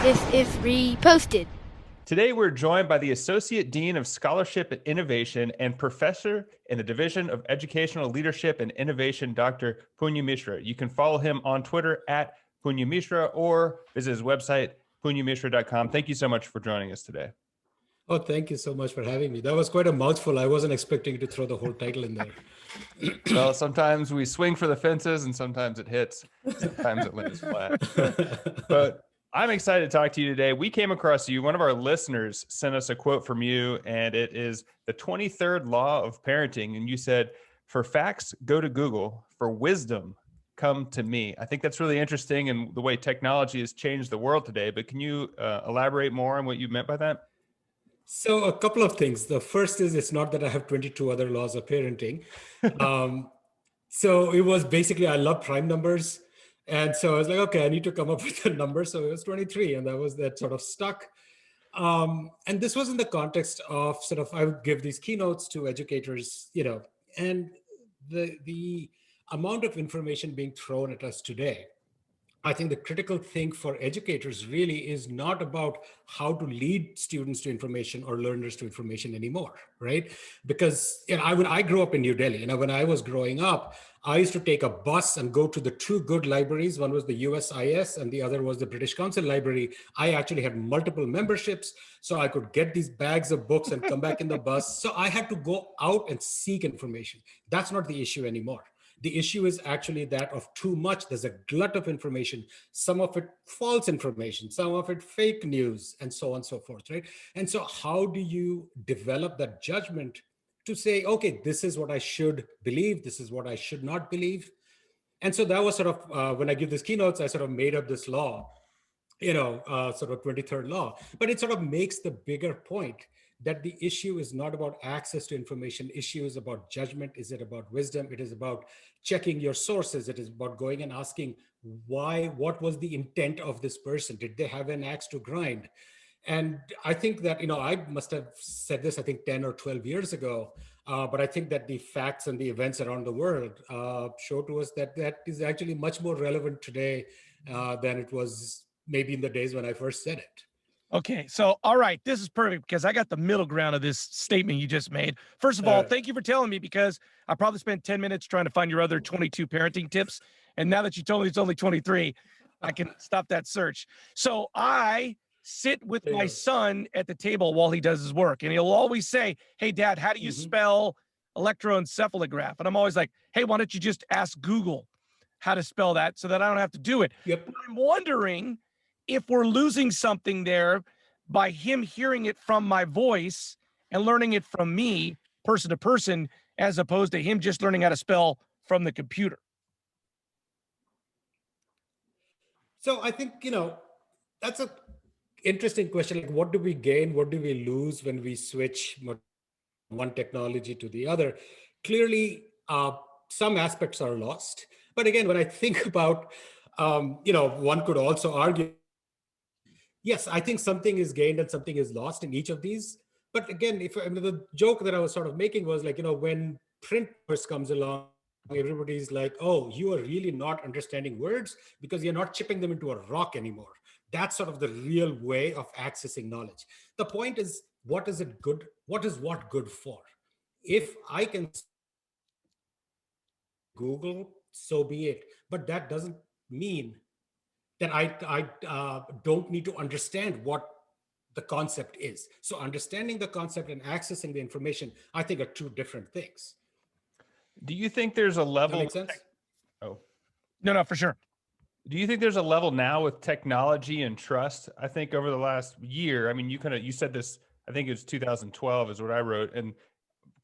This is reposted. Today, we're joined by the Associate Dean of Scholarship and Innovation and Professor in the Division of Educational Leadership and Innovation, Dr. Punya Mishra. You can follow him on Twitter at Punya Mishra or visit his website, punyamishra.com. Thank you so much for joining us today. Oh, thank you so much for having me. That was quite a mouthful. I wasn't expecting you to throw the whole title in there. Well, sometimes we swing for the fences and sometimes it hits. Sometimes it lands flat. But I'm excited to talk to you today. We came across you. One of our listeners sent us a quote from you, and it is the 23rd law of parenting. And you said, "For facts, go to Google. For wisdom, come to me." I think that's really interesting and the way technology has changed the world today. But can you elaborate more on what you meant by that? So a couple of things. The first is it's not that I have 22 other laws of parenting. So it was basically, I love prime numbers. And so I was like, okay, I need to come up with a number. So it was 23, and that sort of stuck. And this was in the context of sort of, I would give these keynotes to educators, and the amount of information being thrown at us today. I think the critical thing for educators really is not about how to lead students to information or learners to information anymore, right? Because when I grew up in New Delhi, when I was growing up, I used to take a bus and go to the two good libraries. One was the USIS and the other was the British Council Library. I actually had multiple memberships, so I could get these bags of books and come back in the bus. So I had to go out and seek information. That's not the issue anymore. The issue is actually that of too much. There's a glut of information, some of it false information, some of it fake news, and so on and so forth, right? And so how do you develop that judgment to say, okay, this is what I should believe, this is what I should not believe? And so that was sort of, when I give these keynotes, I sort of made up this law, sort of 23rd law, but it sort of makes the bigger point that the issue is not about access to information. Issue is about judgment. Is it about wisdom? It is about checking your sources. It is about going and asking why, what was the intent of this person? Did they have an axe to grind? And I think that, I must have said this, I think 10 or 12 years ago, but I think that the facts and the events around the world show to us that that is actually much more relevant today than it was maybe in the days when I first said it. Okay, so all right, this is perfect because I got the middle ground of this statement you just made. First of all, thank you for telling me, because I probably spent 10 minutes trying to find your other 22 parenting tips. And now that you told me it's only 23, I can stop that search. So I sit with my son at the table while he does his work, and he'll always say, "Hey, Dad, how do you spell electroencephalograph?" And I'm always like, "Hey, why don't you just ask Google how to spell that so that I don't have to do it?" Yep. But I'm wondering if we're losing something there by him hearing it from my voice and learning it from me, person to person, as opposed to him just learning how to spell from the computer. So I think, that's a interesting question. Like, what do we gain? What do we lose when we switch one technology to the other? Clearly, some aspects are lost. But again, when I think about, one could also argue, yes, I think something is gained and something is lost in each of these. But again, the joke that I was sort of making was like, when print first comes along, everybody's like, "Oh, you are really not understanding words because you're not chipping them into a rock anymore." That's sort of the real way of accessing knowledge. The point is, what is it good? What is what good for? If I can Google, so be it. But that doesn't mean that I don't need to understand what the concept is. So understanding the concept and accessing the information, I think, are two different things. Do you think there's a level? Does that make sense? Oh, No, for sure. Do you think there's a level now with technology and trust? I think over the last year, I mean, you said this, I think it was 2012 is what I wrote. And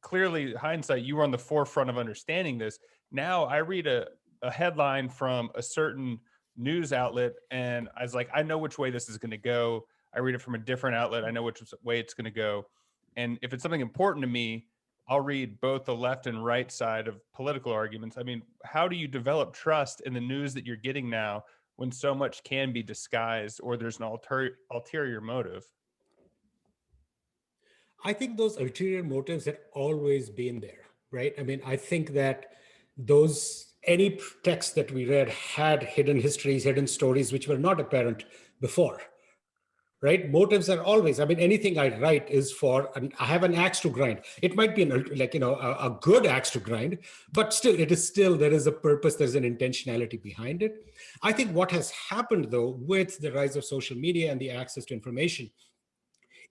clearly, hindsight, you were on the forefront of understanding this. Now I read a headline from a certain news outlet and I was like, I know which way this is going to go. I read it from a different outlet. I know which way it's going to go. And if it's something important to me, I'll read both the left and right side of political arguments. I mean, how do you develop trust in the news that you're getting now when so much can be disguised or there's an ulterior motive? I think those ulterior motives have always been there, right? I mean, I think that any text that we read had hidden histories, hidden stories, which were not apparent before, right? Motives are always, I mean, anything I write is I have an axe to grind. It might be a good axe to grind, but still, there is a purpose, there's an intentionality behind it. I think what has happened though, with the rise of social media and the access to information,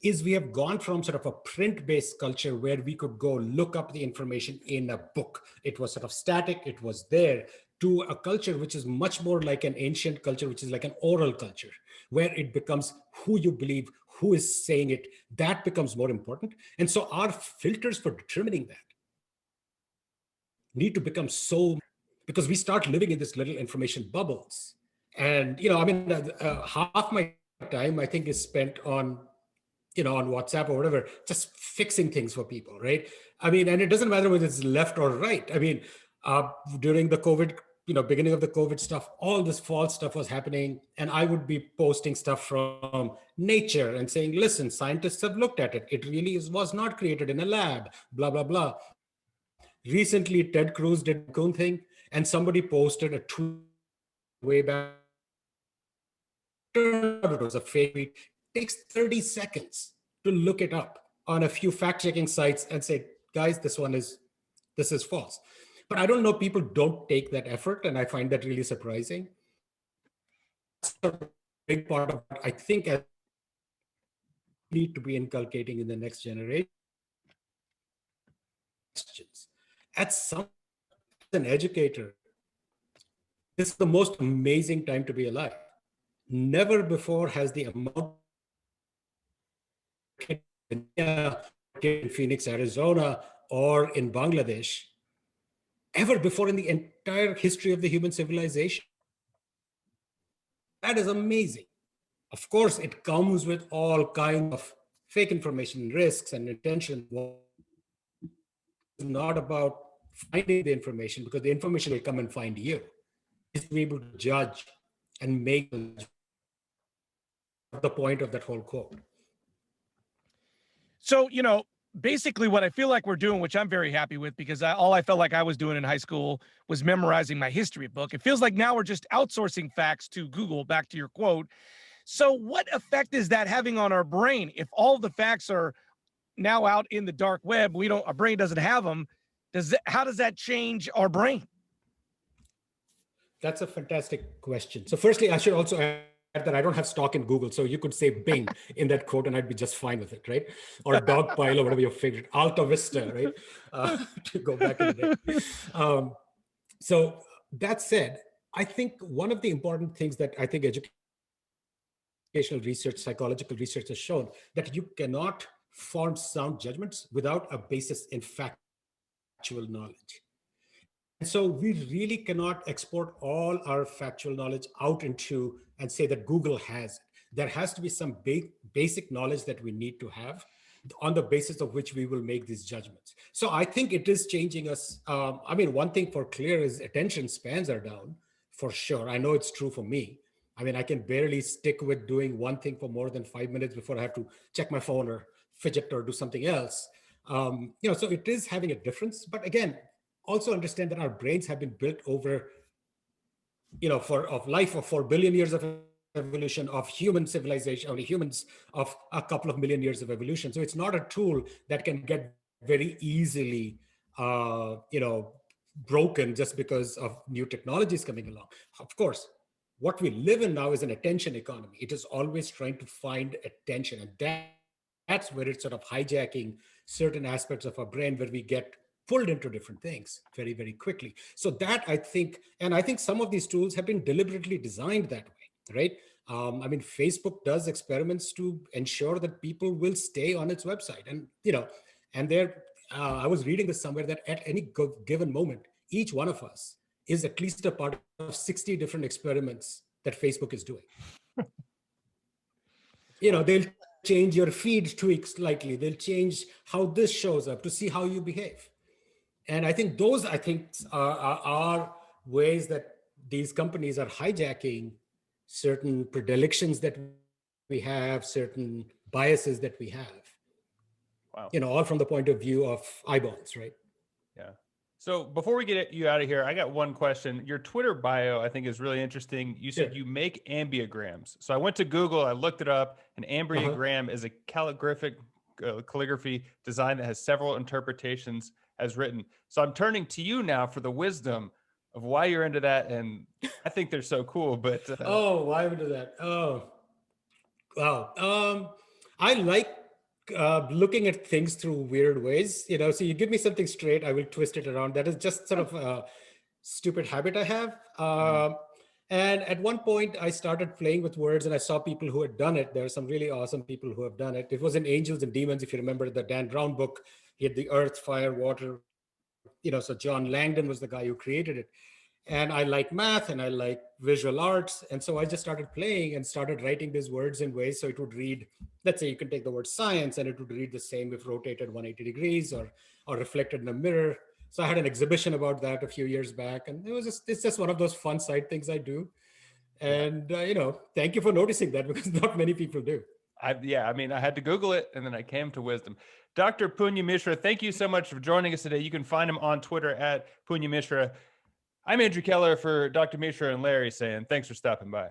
is we have gone from sort of a print-based culture where we could go look up the information in a book. It was sort of static, it was there, to a culture which is much more like an ancient culture, which is like an oral culture, where it becomes who you believe, who is saying it, that becomes more important. And so our filters for determining that need to become so, because we start living in this little information bubbles. And, half my time I think is spent on WhatsApp or whatever, just fixing things for people, right? I mean, and it doesn't matter whether it's left or right. I mean, during the COVID, beginning of the COVID stuff, all this false stuff was happening. And I would be posting stuff from Nature and saying, listen, scientists have looked at it. It really was not created in a lab, blah, blah, blah. Recently, Ted Cruz did a cool thing, and somebody posted a tweet way back. Turned out it was a fake tweet. Takes 30 seconds to look it up on a few fact-checking sites and say, guys, this is false. But I don't know, people don't take that effort, and I find that really surprising. That's a big part of what I think I need to be inculcating in the next generation. As an educator, this is the most amazing time to be alive. Never before has the amount in Phoenix, Arizona, or in Bangladesh, ever before in the entire history of the human civilization. That is amazing. Of course, it comes with all kinds of fake information, risks, and intention. It's not about finding the information, because the information will come and find you. It's to be able to judge and make the point of that whole quote. So, basically what I feel like we're doing, which I'm very happy with, because all I felt like I was doing in high school was memorizing my history book. It feels like now we're just outsourcing facts to Google, back to your quote. So what effect is that having on our brain? If all the facts are now out in the dark web, our brain doesn't have them. How does that change our brain? That's a fantastic question. So firstly, I should also add that I don't have stock in Google. So you could say Bing in that quote and I'd be just fine with it, right? Or Dogpile or whatever your favorite, Alta Vista, right? To go back in the day. So that said, I think one of the important things that I think educational research, psychological research has shown, that you cannot form sound judgments without a basis in factual knowledge. And so we really cannot export all our factual knowledge out into and say that Google has it. There has to be some basic knowledge that we need to have, on the basis of which we will make these judgments. So I think it is changing us. One thing for clear is attention spans are down, for sure. I know it's true for me. I mean, I can barely stick with doing one thing for more than 5 minutes before I have to check my phone or fidget or do something else. So it is having a difference. But again, also understand that our brains have been built over, of life of 4 billion years of evolution, of human civilization, only humans, of a couple of million years of evolution. So it's not a tool that can get very easily, broken just because of new technologies coming along. Of course, what we live in now is an attention economy. It is always trying to find attention. And that's where it's sort of hijacking certain aspects of our brain, where we get pulled into different things very, very quickly. So that I think some of these tools have been deliberately designed that way, right? Facebook does experiments to ensure that people will stay on its website. And I was reading this somewhere, that at any given moment, each one of us is at least a part of 60 different experiments that Facebook is doing. They'll change your feed tweak slightly. They'll change how this shows up to see how you behave. And I think those, are ways that these companies are hijacking certain predilections that we have, certain biases that we have. Wow. All from the point of view of eyeballs, right? Yeah. So before we get you out of here, I got one question. Your Twitter bio, I think, is really interesting. You said you make ambiograms. So I went to Google, I looked it up. An ambiogram is a calligraphy design that has several interpretations as written. So I'm turning to you now for the wisdom of why you're into that. And I think they're so cool, but why would do that? Oh, wow. I like looking at things through weird ways. So you give me something straight, I will twist it around. That is just sort of a stupid habit I have. And at one point, I started playing with words, and I saw people who had done it. There are some really awesome people who have done it. It was in Angels and Demons, if you remember the Dan Brown book. He had the earth, fire, water. So John Langdon was the guy who created it. And I like math and I like visual arts. And so I just started playing and started writing these words in ways so it would read, let's say you can take the word science and it would read the same if rotated 180 degrees or reflected in a mirror. So I had an exhibition about that a few years back. And it's just one of those fun side things I do. And, thank you for noticing that, because not many people do. I had to Google it and then I came to wisdom. Dr. Punya Mishra, thank you so much for joining us today. You can find him on Twitter at Punya Mishra. I'm Andrew Keller for Dr. Mishra and Larry saying thanks for stopping by.